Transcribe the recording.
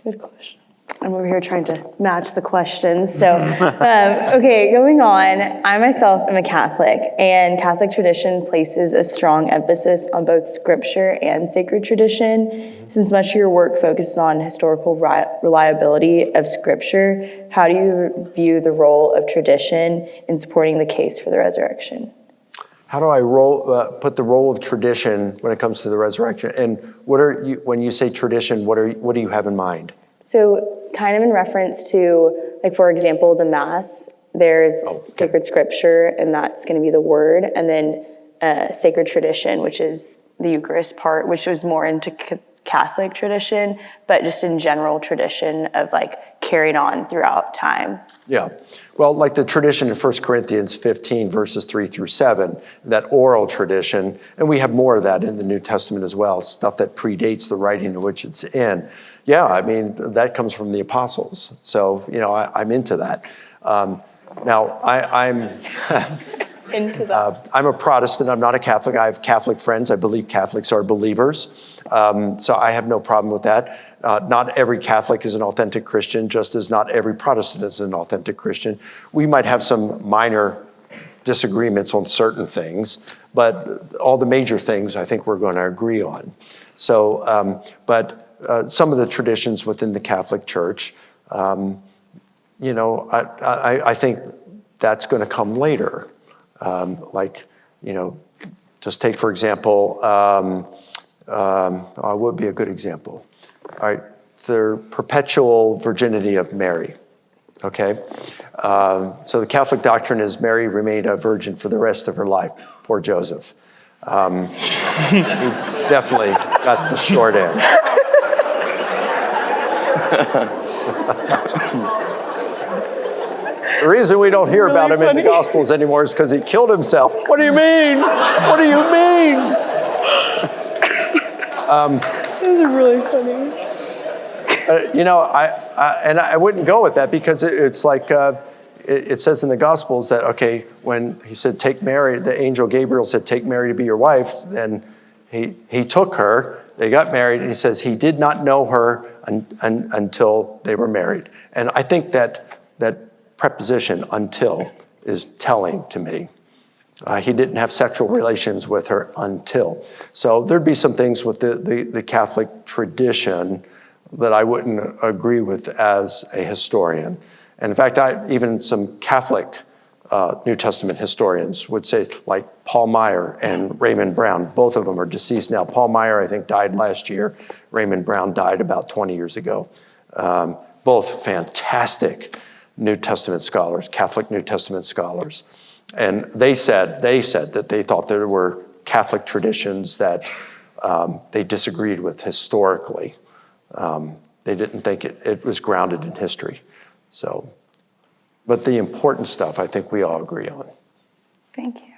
Good question. I'm over here trying to match the questions. So, okay, going on, I myself am a Catholic, and Catholic tradition places a strong emphasis on both scripture and sacred tradition. Since much of your work focuses on historical reliability of scripture, how do you view the role of tradition in supporting the case for the resurrection? How do I put the role of tradition when it comes to the resurrection? And when you say tradition, what do you have in mind? So kind of in reference to, like, for example, the Mass, there's sacred scripture, and that's going to be the word, and then sacred tradition, which is the Eucharist part, which was more into Catholic tradition, but just in general tradition of like carried on throughout time. Yeah. Well, like the tradition in 1 Corinthians 15, verses 3 through 7, that oral tradition, and we have more of that in the New Testament as well, stuff that predates the writing in which it's in. Yeah, I mean, that comes from the apostles. So, I'm into that. Now, I'm into that. I'm a Protestant. I'm not a Catholic. I have Catholic friends. I believe Catholics are believers. So I have no problem with that. Not every Catholic is an authentic Christian, just as not every Protestant is an authentic Christian. We might have some minor disagreements on certain things, but all the major things I think we're going to agree on. So, but some of the traditions within the Catholic Church, I think that's going to come later. Just take, for example, what would be a good example? All right, the perpetual virginity of Mary, okay? So the Catholic doctrine is Mary remained a virgin for the rest of her life. Poor Joseph. He definitely got the short end. The reason we don't hear about him in the Gospels anymore is because he killed himself. What do you mean? What do you mean? Those are really funny. I wouldn't go with that because it's like it says in the Gospels that, okay, when he said, take Mary, the angel Gabriel said, take Mary to be your wife, then he took her, they got married, and he says he did not know her until they were married. And I think that preposition, until, is telling to me. He didn't have sexual relations with her until. So there'd be some things with the Catholic tradition that I wouldn't agree with as a historian. And in fact, even some Catholic New Testament historians would say, like Paul Meyer and Raymond Brown, both of them are deceased now. Paul Meyer, I think, died last year. Raymond Brown died about 20 years ago. Both fantastic New Testament scholars, Catholic New Testament scholars. And they said that they thought there were Catholic traditions that they disagreed with historically. They didn't think it was grounded in history. So, but the important stuff, I think we all agree on. Thank you.